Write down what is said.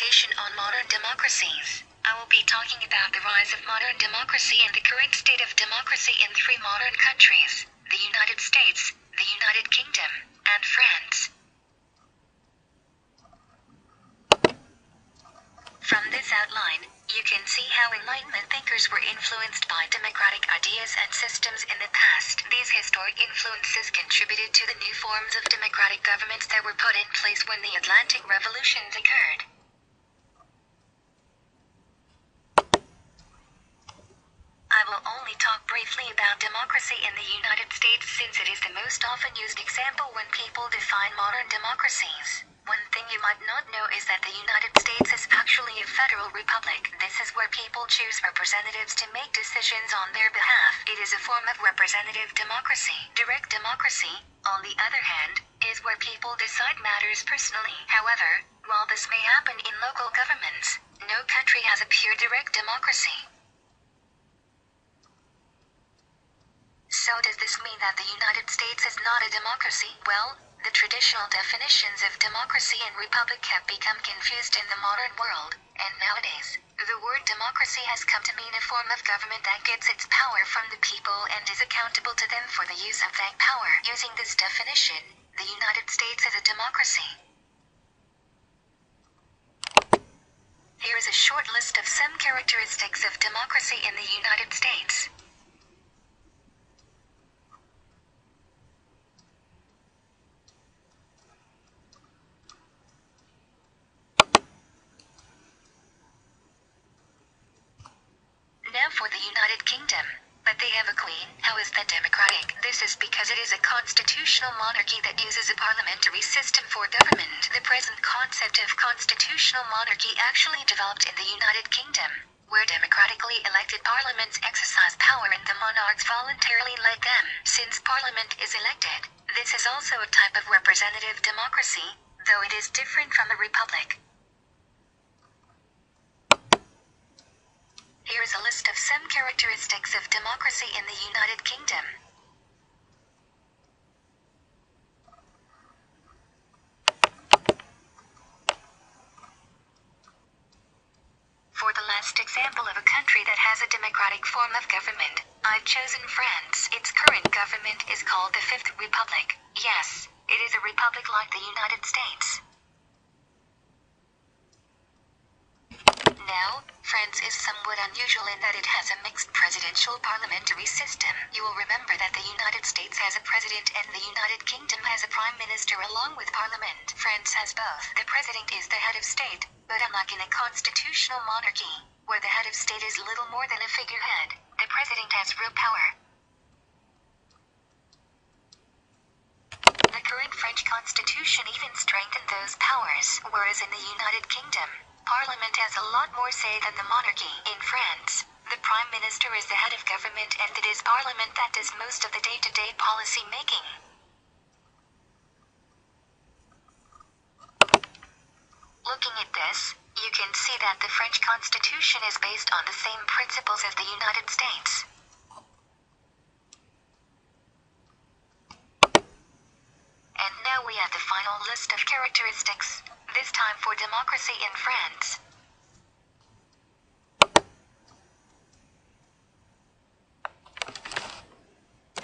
presentation on modern democracies. I will be talking about the rise of modern democracy and the current state of democracy in three modern countries: the United States, the United Kingdom, and France. From this outline, you can see how Enlightenment thinkers were influenced by democratic ideas and systems in the past. These historic influences contributed to the new forms of democratic governments that were put in place when the Atlantic revolutions occurred. I will only talk briefly about democracy in the United States since it is the most often used example when people define modern democracies. One thing you might not know is that the United States is actually a federal republic. This is where people choose representatives to make decisions on their behalf. It is a form of representative democracy. Direct democracy, on the other hand, is where people decide matters personally. However, while this may happen in local governments, no country has a pure direct democracy. So does this mean that the United States is not a democracy? Well, the traditional definitions of democracy and republic have become confused in the modern world, and nowadays, the word democracy has come to mean a form of government that gets its power from the people and is accountable to them for the use of that power. Using this definition, the United States is a democracy. Here is a short list of some characteristics of democracy in the United States. Now for the United Kingdom. But they have a queen. How is that democratic? This is because it is a constitutional monarchy that uses a parliamentary system for government. The present concept of constitutional monarchy actually developed in the United Kingdom, where democratically elected parliaments exercise power and the monarchs voluntarily let them. Since parliament is elected, this is also a type of representative democracy, though it is different from a republic. Here is a list of some characteristics of democracy in the United Kingdom. For the last example of a country that has a democratic form of government, I've chosen France. Its current government is called the Fifth Republic. Yes, it is a republic like the United States. Now, France is somewhat unusual in that it has a mixed presidential parliamentary system. You will remember that the United States has a president and the United Kingdom has a prime minister along with parliament. France has both. The president is the head of state, but unlike in a constitutional monarchy, where the head of state is little more than a figurehead, the president has real power. The current French constitution even strengthened those powers, whereas in the United Kingdom, Parliament has a lot more say than the monarchy. In France, the Prime Minister is the head of government and it is Parliament that does most of the day-to-day policy making. Looking at this, you can see that the French Constitution is based on the same principles as the United States. And now we have the final list of characteristics, this time for democracy in France.